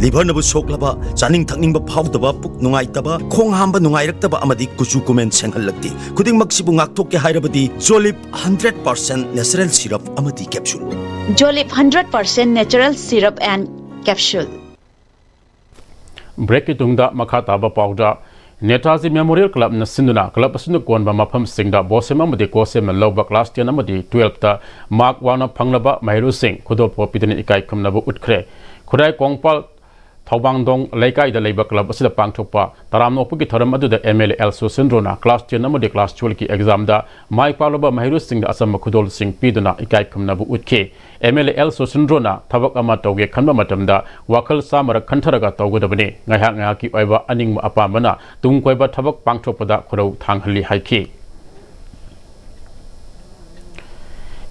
liver na bu soklaba chaning thakning ba phawdaba puk nungai taba khong hamba nungai raktaba amadi kuchu comment senghal lagti khuding maksibu ngakthok ke hairabadi Jolip 100% natural syrup amadi capsule Jolip 100% natural syrup and capsule Break it tungda makata ba powder Netazi Memorial Club na Sinduna Club Asunu Kwan ba mapam singda bosema madi kosem loba class 10 amadi 12 ta mark wana panglaba Mahiru Singh khudol po pitani ikai kamnabu utkre khudai kongpal Thawbangdong Laikai the Labor Club Asida Pangthokpa Taramno Puki Tharam adu the MLA also Sindrona class 10 amadi class 12 ki exam da Mai Palaba Mahiru Singh Asam Khudol Singh piduna ikai kamnabu utke MLA also Sindrona Thabak ama tawge khanba matamda wakal samara khantharaga tawgodabani ngaiha ngaki oiba aning apamana tungkoiba thabak pangthokpada khurau thanghali haiki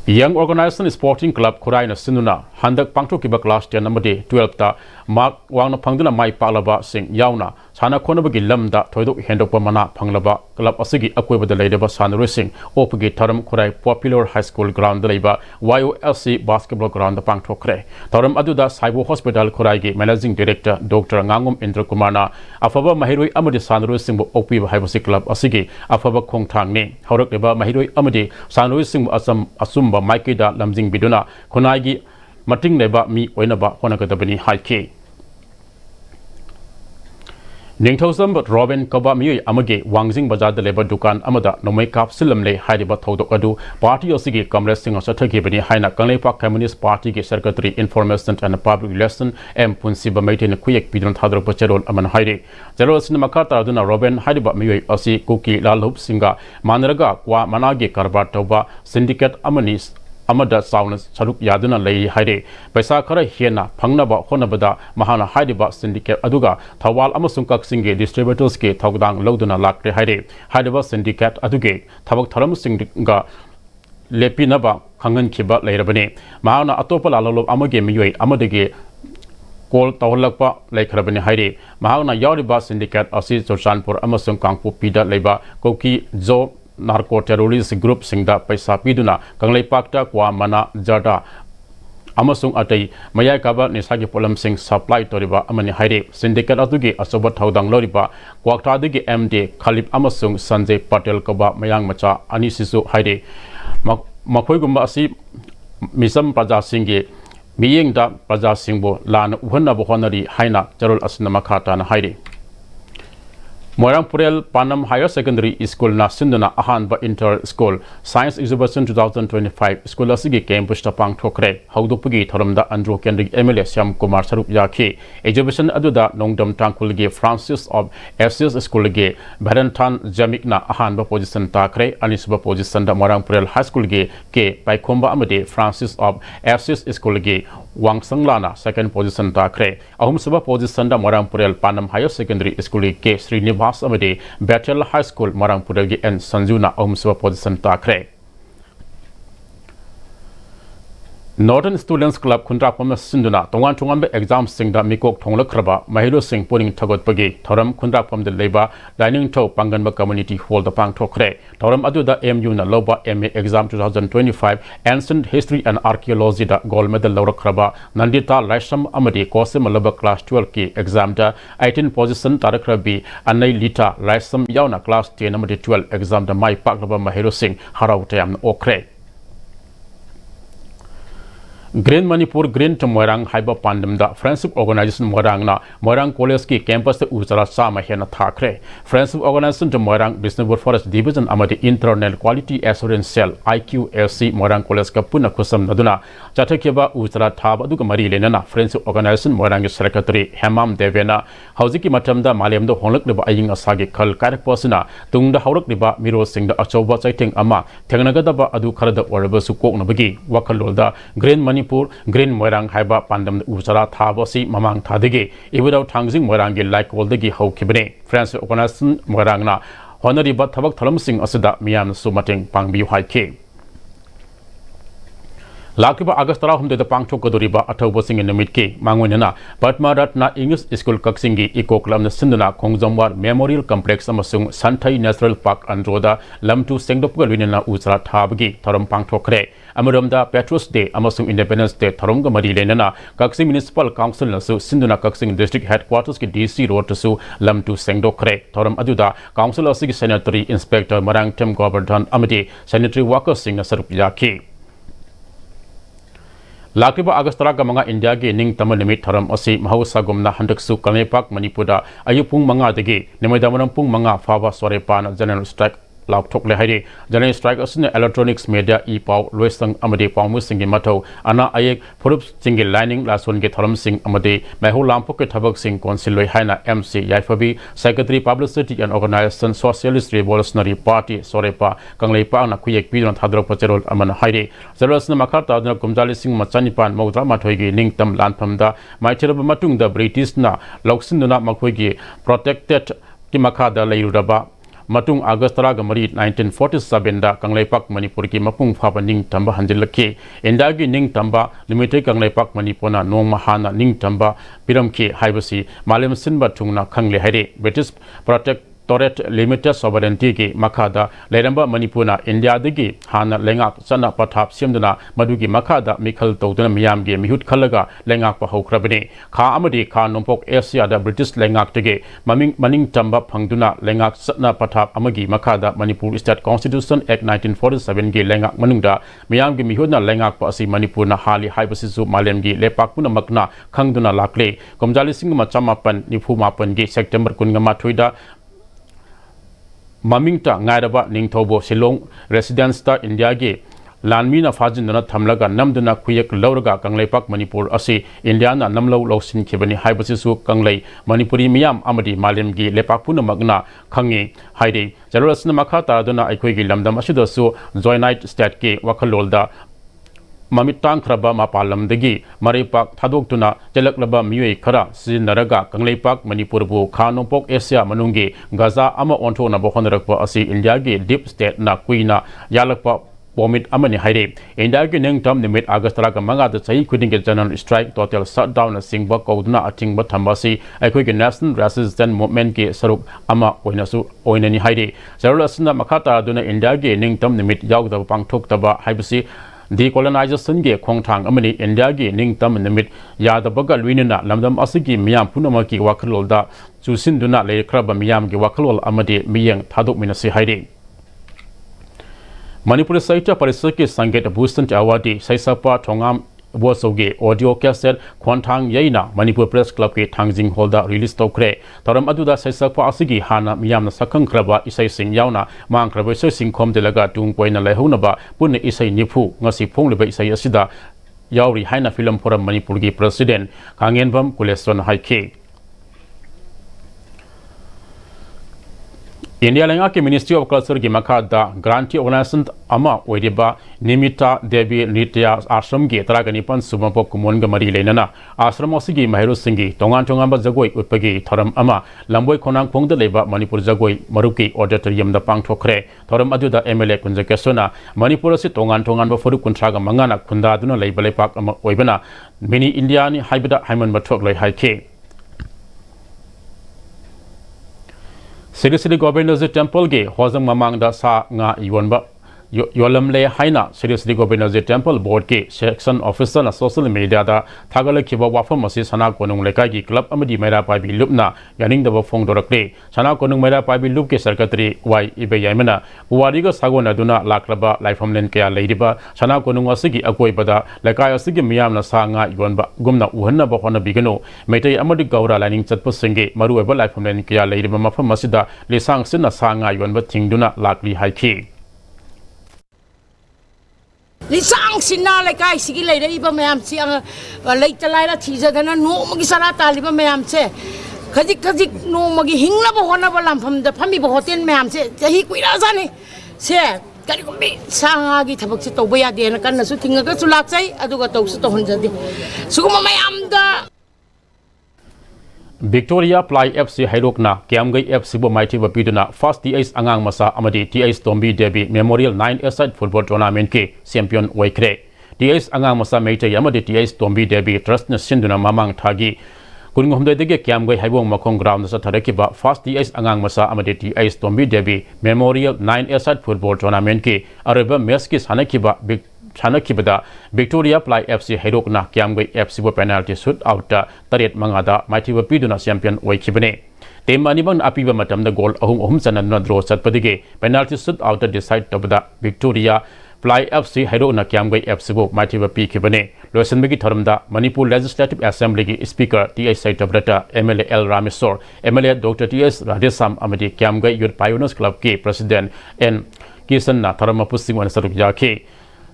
Young Organization Sporting Club Khuraina Sinuna Handak Pangthokiba class 10 amadi 12 ta mark wangna phangduna mai palaba sing yauna sana khonabagi lamda thoidok hendokpa mana phanglaba club asigi akoibada leidaba sanru sing opgi tharam khurai popular high school ground leiba YOLC basketball ground da pangthokre tharam aduda Saibo Hospital Khurai gi managing director Dr. Ngangom Indra Kumarna afaba mahiroi amadi sanru sing bo opi haibasi club asigi afaba khongthang ni haurak leba mahiroi amadi sanru sing asumba maikida lamjing biduna khonai gi mating leba mi oinaba honagadabani haike Ningthosam Robin Kaba Mui Amage Wangjing Bazar the Labor Dukan Amada no make up Silamle Haidiba Todok Adu Party Osigi Congress Sing Sataki Bani Haina Kanlepa Communist Party Secretary Information and Public Relation M Punsiba Maitin Quick Pidon Hadro Pacheron Aman Haidi General Cinemakata Duna Robin Haidiba Mui Osi Kuki Lalhup Singa Manaraga Kwa Managi Karbatoba Syndicate Amanis Amada Soundness Saruk Yaduna Lay Haide Paisa Kara Hiena Pangnaba Honabada Mahana Haidiba Syndicate Aduga Tawal Amasungkak Singe Distributors Ke Tawdang Loduna Lakre Haide Haidiba Syndicate Aduge Tawak Tharam Singa Lepinaba Kangan Kiba Layrabane Mahana Atopa Lalo Amage Miyoi Amadege Kol Tawalakpa Laikrabane Haide Mahana Yariba Syndicate Asi Joshanpur Amasung Kangpu Pida Leba Koki Jo Narco terrorist group Singda Paisa Piduna Kanglai Pakta Kwa Mana Jada Amasung Atai Maya Kaba Nisagi Polam Sing supply Toriba Amani Haide Syndicate Atugi Asobat Haudang Loriba Kwakta Digi MD Khalib Amasung Sanjay Patel Kaba Mayang Macha Anisisu Haide Makoigumba Asi Misam Praja Singhe Miying Da Praja Singbo Lan Uhana Bohonari Haina Jarul Asinamakata na Haide Moirangpurel Panam Higher Secondary School na Sinduna Ahanba Inter School Science Exhibition 2025 School Asigi Campus Tapang Thokre Haudupugi Tharamda Andrew Kendrick MLA Syam Kumar Sarup Yaki Exhibition Aduda Nongdam Tangkulge Francis of FCS School ge Barantan Jamikna Ahanba Position Takre Anisba Position da Moirangpurel High School ge K Paikomba Amade Francis of FCS School ge Wang Sanglana second position Takre Ahum Suba Position da Moirangpurel Panam Higher Secondary School K Srinivas Amade Battle High School Moirangpurel and Sanjuna Ahumswa Position Takre Northern Students Club Kundrapam Sinduna Tongan Tungambe exam sing da Mikok Tongla Kraba Mahiru Singh Puning Tagot Pagi Thoram Kundrapam the Labor Dining Tow Panganba Community Hall the Pang Tokre Thoram Aduda MU na Loba MA exam 2025 Ancient History and Archaeology da Gold Medal Laura Kraba Nandita Laisham Amadi Kosim Malaba Class 12 ki exam da 18 position Tarakrabi Anai Lita Laisham Yauna Class 10 Amadi 12 exam da Mai Paklaba Mahiru Singh Harautayam Okre Green Manipur Green to Moirang Hyper Pandam da Friendship Organization Moirang na Moirang College ki campus te Uzara Sama Hena Thakre Friendship Organization to Moirang Bisnapur Forest Division Amadi Internal Quality Assurance Cell IQAC Moirang College ka puna kusam naduna Chatakeba Uzara Thaba duka mari lenana Friendship Organization Moirang Secretary Hemam Devena Hauziki Matamda Maliam do Honlak liba aying asagi kal karak posina tungda haurak liba Miro Singh da Achoba Chaiting Ama Tenganagada Adu Karada Waraba Sukok Nabagi Wakalolda Green Manipur Green Moirang Haiba Pandam Uzara Thabosi Mamang Thadigi Ibudau Tangzing Moirangi like Woldagi Ho Kibene France Organization Moirangna Honorable Tabak Thalam Singh Asada Miam Sumating Pangbi Haike Lakiba Agastara Hum de Pangtok Doriba Atobo Singh in the Midke Mangunana Patma Ratna English School Kaksingi Eco Club Sindana Kongzamwar Memorial Complex Amasung Santai Natural Park Androda Lamtu Sengdopga Winana Uzara Tabagi Taram Pangtokre Amaramda Petrus Day Amasung Independence Day Taronga Mari Lenana Kaksing Municipal Council Nasu Sinduna Kaksing District Headquarters ki DC Road to Su Lamtu Sengdokre Taram Aduda Council of Sig Sanitary Inspector Marang Tem Govardhan Amadi Sanitary Workers Sing Sarupyaki Lakiba Agastara Gamanga India ge Ning Tamal Limit Taram Osi Mahausa Gumna Handaksu Kamepak Manipura Ayupung Manga Degi Nemadamanapung Manga Fava Sorepan General Strike Lauk Tokle Haidi General Strike Asina Electronics Media E-Pow Loisang Amade Pawmu Singh Mato Ana Ayek Purup Single Lining Lasun Ge Taram Singh Amade Mehu Lampok Tabak Singh Consiloi Haina MC Yaifabi Secretary Publicity and Organization Socialist Revolutionary Party Sorepa Kangleipa na Kuyek Bidon Hadrok Pacherol Amana Haidi Zerasna Makata na Kumjali Singh Machanipan Maudra Matoigi Ning Tam Lanpamda Maitiraba Matung da British na Lauksinduna Makoigi Protected Kimakada Layraba Matung Agastara Gamari 1947 da Kangleipak Manipur ki Mapung Phaba Ning Tamba Hanjilaki Indagi Ning Tamba Limited Kangleipak Manipuna Nong Mahana Ning Tamba Piramki Haibasi Malim Sinba Tungna Kangle Haide British Protectorate Limited Sovereignty ki Makada Leramba Manipuna India digi Hana Lengak Sana Patap Simdana Madugi Makada Mikhal Todana Miyamgi Mihut Kalaga Lengak Paho Krabini Ka Amadi Ka Nompok Asia da British Lengak Tige Maning Tamba Pangduna Lengak Sana Patap Amagi Makada Manipur State Constitution Act 1947 gi Lengak Manungda Miyamgi Mihuna Lengak Pasi Manipurna Hali Haibasisu Malemgi Lepakuna Makna Kangduna Lakle Komjali Singh Machamapan Nifu Mapan gi September Kungama Tuida Mamingta Ngairaba Ningtobo Silong Residence ta India ge Lanmina Fajindana Tamlaga Namduna Kuyak Lauraga Kangleipak Manipur Asi Indiana Namlo Losin Kibani Haibasisu Kanglei Manipuri Miyam Amadi Malim gi Lepakuna Magna Kangi Haide Jarasna Makata Duna Aikoigi Lamdam Ashidasu Joinite State ke Wakalolda Mamitang Kraba Mapalam Degi Maripak Tadok Jalaklaba Mue Kara Sinaraga Kangleipak Manipurbu Kanopok Asia Manungi Gaza Ama Onto na Bohonarakpa Asi India ge Deep State na Kuina Yalakpa Pomit Amani Haide India ge Neng Tam Nimit Agastara Manga the Sai Quitting General Strike Total Shutdown a Singba Koduna Ating Batambasi Aikogi National Resistance Movement ge Saruk Ama Oinasu Oinani Haide Zarasna Makata Duna India ge Neng Tam Nimit Yagda Pangtok Taba Haibasi Decolonization ge Kongtang Amani India ge Ning Tam Nimit Yadabaga Luinina Lamdam Asigi Miam Punamaki Wakalolda Susinduna Le Kraba Miam ge Wakalol Amadi Miyang Taduk Minasi Haide Manipur Saita Parisaki Sanget Bustan Awadi Saisapa Tongam Wosoge audio cassette Kwantang Yaina Manipur Press Club ke Tangjing Holda release tokre Taram Aduda Saisapa Asigi Hana Miyam Sakang Kraba Isai Sing Yauna Mang Kraba Sing Kom Delaga Tung Poina Lehunaba Pun Isai Nipu Ngasi Pong Leba Isai Asida Yauri Haina Film Forum Manipur ki President Kangenbam Kuleson Haike India Lenga ke Ministry of Culture ki Makada Grantee Organization Ama Oediba Nimita Devi Nitya Ashram ge Taragani Sumapok Kumonga Mari Lenana Ashram Osigi Mahiru Singi Tongan Tongamba Zagoi Utpagi Thoram Ama Lamboi Konang Pongda Leba Manipur Zagoi Maruki Auditorium da Pang Thokre Thoram Aduda MLA Kunjakesona Manipur si Tongan Baforu Kuntraga Mangana Kunda Duna Leba Lepak Ama Oibana Mini India ni Haibida Haiman Batok Loi Haike City Governors Temple ge Hozang Mamang da Sa Nga Yonba yolamle haina seriously governor temple board ke section officer na social media da thagala khiba wafam masi sana konung lekai gi club amadi mera pai bi lupna yaning da phone dorakle sana konung mera pai bi lup ke secretary y ibe yaimana puwari ga sagona duna laklaba lifehomeland kya leidiba sana konung asigi akoi bada lekai asigi miyam na sanga yonba gumna uhanna ba hona bigano metai amadi gaura lining chatpa singe maru eba lifehomeland kya leidiba mafam masida lesang sinna sanga yonba thingduna lakli haiki Lisang sina like I see later, even ma'am, see a late Lila teaser than a no Magisarata, even ma'am say. Kazik no Magi Hingla, one of a lamp from the Pami Hotel, ma'am, say, he quit as any. Say, can you be Sangagi Tabaxito way at the end of Canada, shooting a good to Laxay, I do got those to 100. So, ma'am, the Victoria Ply FC Hairokna, Kiamgai FC Bomaiti Bapiduna, first TS Angang Masa Amadi TS Tombi Debi Memorial 9-a-side football tournament ke champion Waikre. TS Angang Masa Mate Yamadi TS Tombi Debi Trust Sinduna Mamang Tagi. Kunghumde de Kiamgai Haibong Makong ground sa Tarakiba, first TS Angang Masa Amadi TS Tombi Debi Memorial 9-a-side football tournament ke Araba Meskis Hanakiba Big Chanakibada, Victoria Ply FC Hairokna, Kiamgai FC penalty shoot out Taret Mangada, Mighty Piduna champion Waikibane. Team Maniban Apiba Matam the goal Ohum Sanana draw Satpadige, penalty shoot out decide Tabada, Victoria Ply FC Hairokna, Kiamgai FC Mighty Kibane. Losan Migi Taramda, Manipur Legislative Assembly Speaker T.S. Tabrata, MLA L. Ramesor, MLA Dr. T.S. Radesam Amadi, Kiamgai Youth Pioneers Club K President N. Kisan Taramapusi Sarukjake.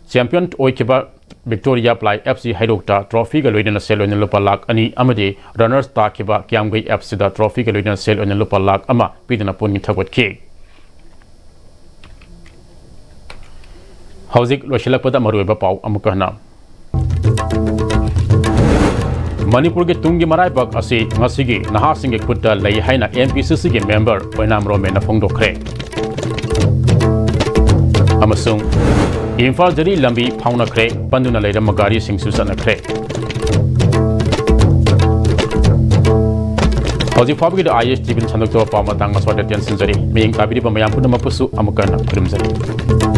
Champion Oikiba Victoria Ply FC Hairokta trophy ga loina sel on lupa lak ani amade runners ta kiba Kiamgai FC da trophy ga loina sel on lupa lak ama pidana puni thagwat ke Hauzik loshilak pada marueba pau amukana Manipur ge tungi marai bak ase ngasigi naha singe khutta lei haina MPCC ge member poinam rome na phongdokre amasung Infal Jari Lambi Pauna Cre, Banduna Leda Magari Sing Susana Cre. Hosi Fabi the IS Jibin Sanok Pama Danga Swat Attention Jari, Ming Kabidi Bamayam Puna Mapusu Amukana Krimzari.